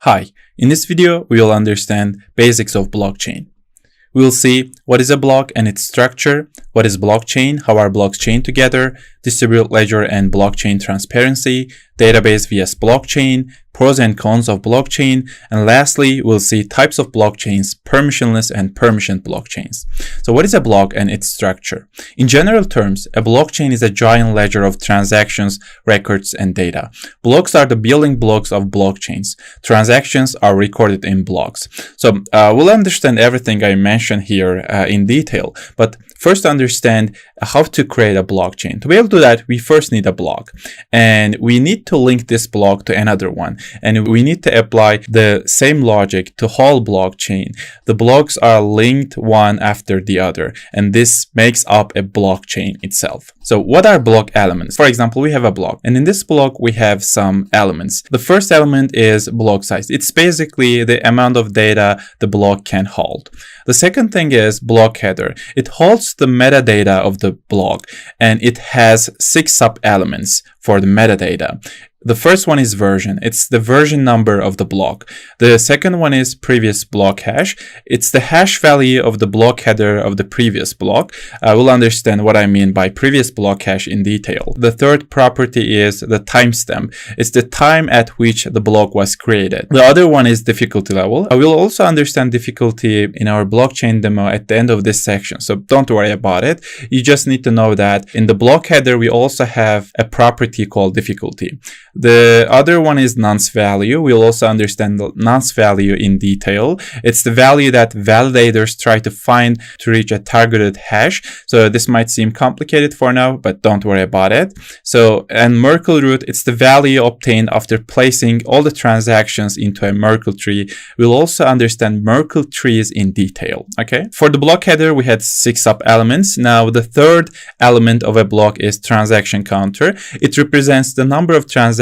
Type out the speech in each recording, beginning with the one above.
Hi, in this video we will understand basics of blockchain. We will see what is a block and its structure, what is blockchain, how are blocks chained together, distributed ledger and blockchain transparency, database vs blockchain, pros and cons of blockchain, and lastly, we'll see types of blockchains, permissionless and permissioned blockchains. So what is a block and its structure? In general terms, a blockchain is a giant ledger of transactions, records, and data. Blocks are the building blocks of blockchains. Transactions are recorded in blocks. So we'll understand everything I mentioned here in detail, but first understand how to create a blockchain. To be able to do that, we first need a block, and we need to link this block to another one, and we need to apply the same logic to whole blockchain. The blocks are linked one after the other, and this makes up a blockchain itself. So what are block elements? For example, we have a block, and in this block we have some elements. The first element is block size. It's basically the amount of data the block can hold. The second thing is block header. It holds the metadata of the block, and it has 6 sub-elements for the metadata. The first one is version. It's the version number of the block. The second one is previous block hash. It's the hash value of the block header of the previous block. We'll understand what I mean by previous block hash in detail. The third property is the timestamp. It's the time at which the block was created. The other one is difficulty level. We'll also understand difficulty in our blockchain demo at the end of this section, so don't worry about it. You just need to know that in the block header, we also have a property called difficulty. The other one is nonce value. We'll also understand the nonce value in detail. It's the value that validators try to find to reach a targeted hash. So this might seem complicated for now, but don't worry about it. So, and Merkle root, it's the value obtained after placing all the transactions into a Merkle tree. We'll also understand Merkle trees in detail. Okay. For the block header, we had 6 sub-elements. Now, the third element of a block is transaction counter. It represents the number of transactions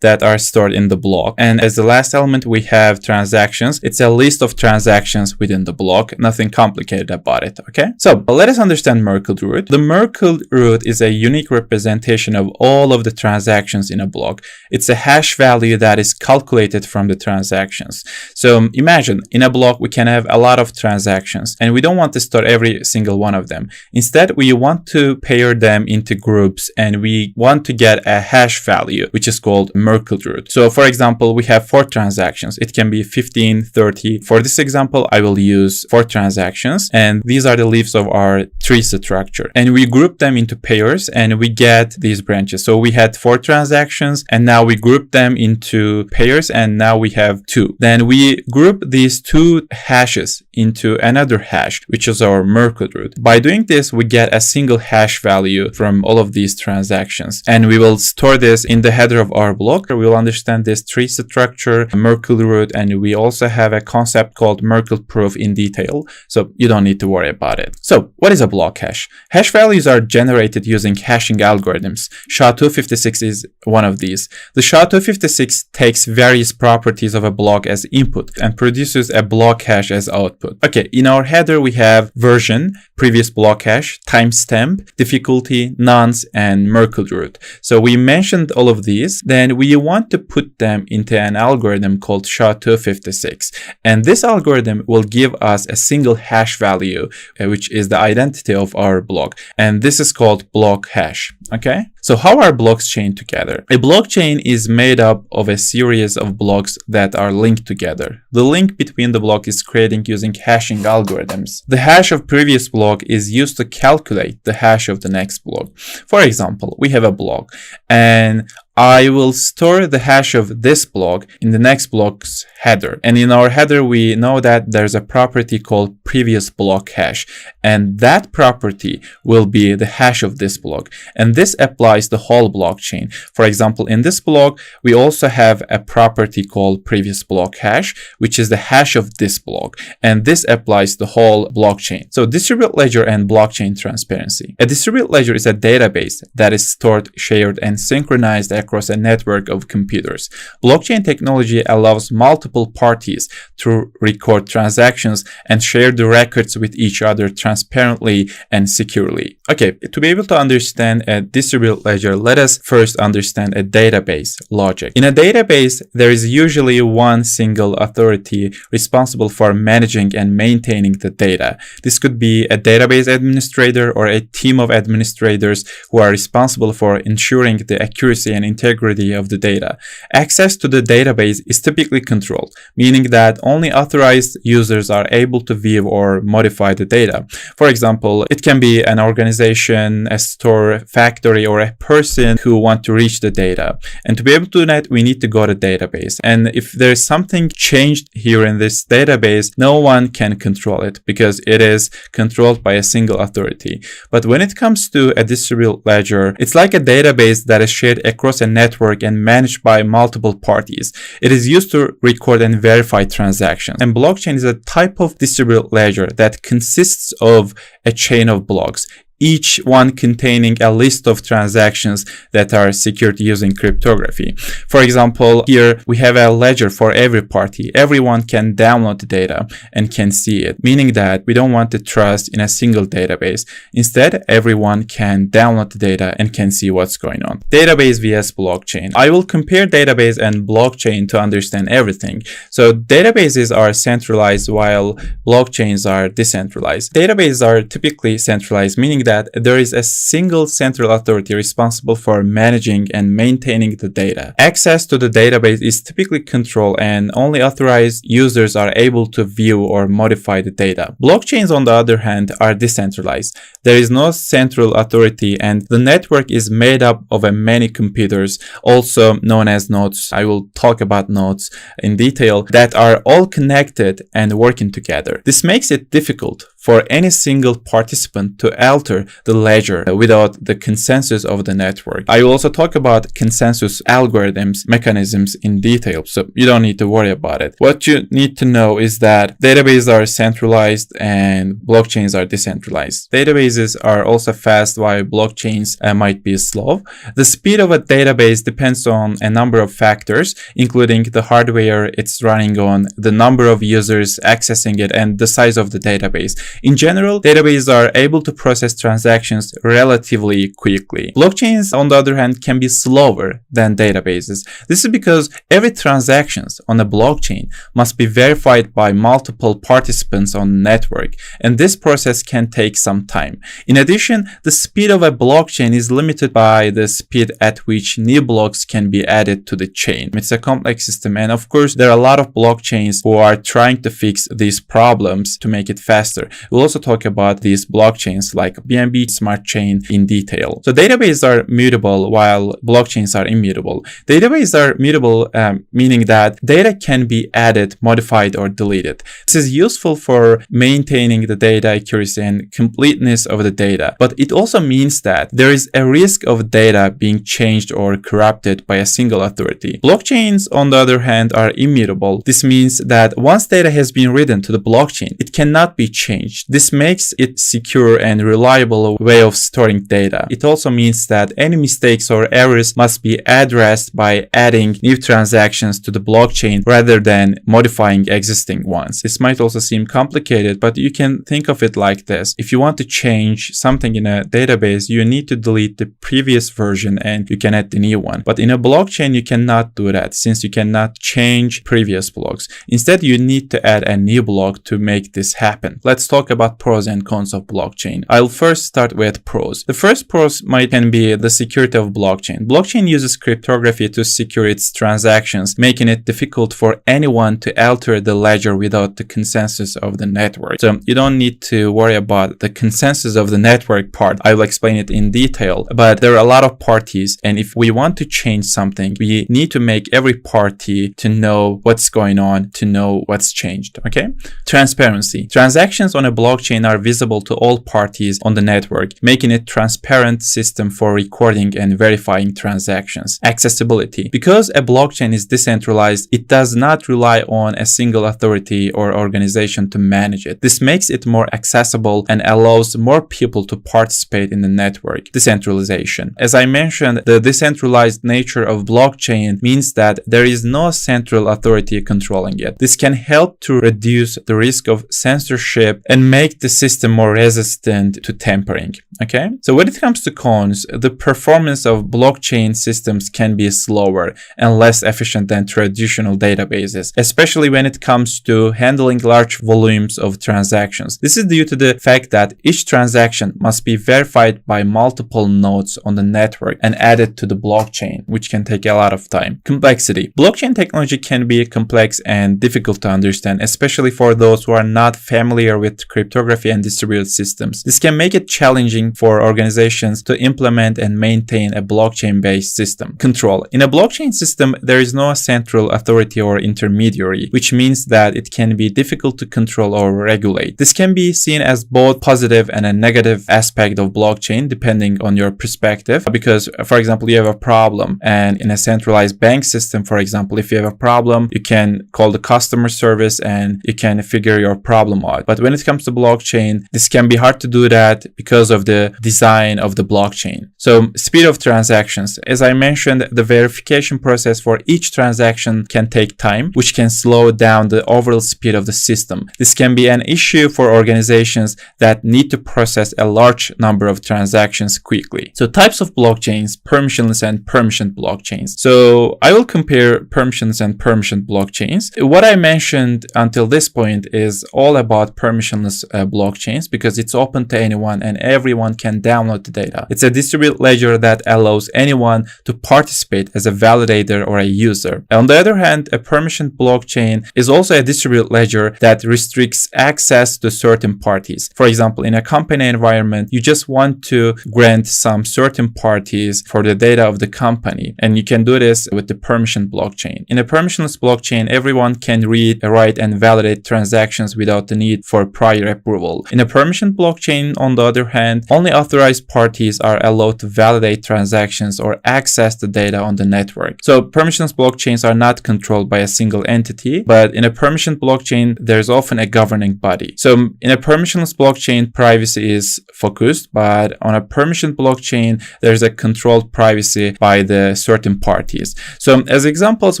that are stored in the block. And as the last element, we have transactions. It's a list of transactions within the block. Nothing complicated about it. Okay. So let us understand Merkle root. The Merkle root is a unique representation of all of the transactions in a block. It's a hash value that is calculated from the transactions. So imagine in a block, we can have a lot of transactions, and we don't want to store every single one of them. Instead, we want to pair them into groups, and we want to get a hash value, which is called Merkle root. So for example, we have 4 transactions. It can be 15, 30. For this example, I will use 4 transactions, and these are the leaves of our tree structure. And we group them into pairs, and we get these branches. So we had 4 transactions, and now we group them into pairs, and now we have 2. Then we group these 2 hashes into another hash, which is our Merkle root. By doing this, we get a single hash value from all of these transactions, and we will store this in the header of our block. We will understand this tree structure, Merkle root, and we also have a concept called Merkle proof in detail, so you don't need to worry about it. So what is a block hash? Hash values are generated using hashing algorithms. SHA-256 is one of these. The SHA-256 takes various properties of a block as input and produces a block hash as output. Okay, in our header we have version, previous block hash, timestamp, difficulty, nonce, and Merkle root. So we mentioned all of these. Then we want to put them into an algorithm called SHA-256, and this algorithm will give us a single hash value, which is the identity of our block, and this is called block hash. Okay, so how are blocks chained together? A blockchain is made up of a series of blocks that are linked together. The link between the block is created using hashing algorithms. The hash of previous block is used to calculate the hash of the next block. For example, we have a block, and I will store the hash of this block in the next block's header. And in our header, we know that there's a property called previous block hash, and that property will be the hash of this block. And this applies the whole blockchain. For example, in this block, we also have a property called previous block hash, which is the hash of this block. And this applies the whole blockchain. So distributed ledger and blockchain transparency. A distributed ledger is a database that is stored, shared, and synchronized across a network of computers. Blockchain technology allows multiple parties to record transactions and share the records with each other transparently and securely. Okay, to be able to understand a distributed ledger, let us first understand a database logic. In a database, there is usually one single authority responsible for managing and maintaining the data. This could be a database administrator or a team of administrators who are responsible for ensuring the accuracy and integrity of the data. Access to the database is typically controlled, meaning that only authorized users are able to view or modify the data. For example, it can be an organization, a store, factory, or a person who want to reach the data. And to be able to do that, we need to go to database. And if there's something changed here in this database, no one can control it because it is controlled by a single authority. But when it comes to a distributed ledger, it's like a database that is shared across a network and managed by multiple parties. It is used to record and verify transactions. And blockchain is a type of distributed ledger that consists of a chain of blocks, each one containing a list of transactions that are secured using cryptography. For example, here we have a ledger for every party. Everyone can download the data and can see it, meaning that we don't want to trust in a single database. Instead, everyone can download the data and can see what's going on. Database vs blockchain. I will compare database and blockchain to understand everything. So databases are centralized while blockchains are decentralized. Databases are typically centralized, meaning that there is a single central authority responsible for managing and maintaining the data. Access to the database is typically controlled and only authorized users are able to view or modify the data. Blockchains, on the other hand, are decentralized. There is no central authority and the network is made up of many computers, also known as nodes. I will talk about nodes in detail, that are all connected and working together. This makes it difficult for any single participant to alter the ledger without the consensus of the network. I will also talk about consensus algorithms, mechanisms in detail, so you don't need to worry about it. What you need to know is that databases are centralized and blockchains are decentralized. Databases are also fast while blockchains might be slow. The speed of a database depends on a number of factors, including the hardware it's running on, the number of users accessing it, and the size of the database. In general, databases are able to process transactions relatively quickly. Blockchains, on the other hand, can be slower than databases. This is because every transaction on a blockchain must be verified by multiple participants on the network, and this process can take some time. In addition, the speed of a blockchain is limited by the speed at which new blocks can be added to the chain. It's a complex system, and of course, there are a lot of blockchains who are trying to fix these problems to make it faster. We'll also talk about these blockchains like BNB Smart Chain in detail. So databases are mutable while blockchains are immutable. Databases are mutable, meaning that data can be added, modified, or deleted. This is useful for maintaining the data accuracy and completeness of the data, but it also means that there is a risk of data being changed or corrupted by a single authority. Blockchains, on the other hand, are immutable. This means that once data has been written to the blockchain, it cannot be changed. This makes it secure and reliable way of storing data. It also means that any mistakes or errors must be addressed by adding new transactions to the blockchain rather than modifying existing ones. This might also seem complicated, but you can think of it like this. If you want to change something in a database, you need to delete the previous version and you can add the new one. But in a blockchain, you cannot do that since you cannot change previous blocks. Instead, you need to add a new block to make this happen. Let's talk about pros and cons of blockchain. I'll first start with pros. The first pros can be the security of blockchain. Blockchain uses cryptography to secure its transactions, making it difficult for anyone to alter the ledger without the consensus of the network. So you don't need to worry about the consensus of the network part. I will explain it in detail, but there are a lot of parties, and if we want to change something, we need to make every party to know what's going on, to know what's changed. Okay? Transparency. Transactions on a a blockchain are visible to all parties on the network, making it transparent system for recording and verifying transactions. Accessibility. Because a blockchain is decentralized, it does not rely on a single authority or organization to manage it. This makes it more accessible and allows more people to participate in the network. Decentralization. As I mentioned, the decentralized nature of blockchain means that there is no central authority controlling it. This can help to reduce the risk of censorship and make the system more resistant to tampering. Okay? So when it comes to cons, the performance of blockchain systems can be slower and less efficient than traditional databases, especially when it comes to handling large volumes of transactions. This is due to the fact that each transaction must be verified by multiple nodes on the network and added to the blockchain, which can take a lot of time. Complexity. Blockchain technology can be complex and difficult to understand, especially for those who are not familiar with cryptography and distributed systems. This can make it challenging for organizations to implement and maintain a blockchain-based system. Control. In a blockchain system, there is no central authority or intermediary, which means that it can be difficult to control or regulate. This can be seen as both positive and a negative aspect of blockchain depending on your perspective, because for example, you have a problem, and in a centralized bank system, for example, if you have a problem, you can call the customer service and you can figure your problem out. But when it comes to blockchain, this can be hard to do that because of the design of the blockchain. So speed of transactions. As I mentioned, the verification process for each transaction can take time, which can slow down the overall speed of the system. This can be an issue for organizations that need to process a large number of transactions quickly. So types of blockchains, permissionless and permissioned blockchains. So I will compare permissionless and permissioned blockchains. What I mentioned until this point is all about permissionless blockchains because it's open to anyone and everyone can download the data. It's a distributed ledger that allows anyone to participate as a validator or a user. On the other hand, a permissioned blockchain is also a distributed ledger that restricts access to certain parties. For example, in a company environment, you just want to grant some certain parties for the data of the company, and you can do this with the permissioned blockchain. In a permissionless blockchain, everyone can read, write, and validate transactions without the need for prior approval. In a permissioned blockchain, on the other hand, only authorized parties are allowed to validate transactions or access the data on the network. So permissionless blockchains are not controlled by a single entity, but in a permissioned blockchain, there's often a governing body. So in a permissionless blockchain, privacy is focused, but on a permissioned blockchain, there's a controlled privacy by the certain parties. So as examples,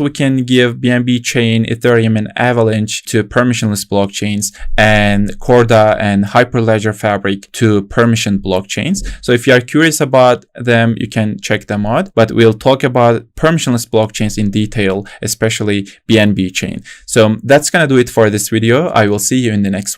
we can give BNB Chain, Ethereum, and Avalanche to permissionless blockchains, and Corda and Hyperledger Fabric to permissioned blockchains. So if you are curious about them, you can check them out, but we'll talk about permissionless blockchains in detail, especially BNB Chain. So that's gonna do it for this video. I will see you in the next one.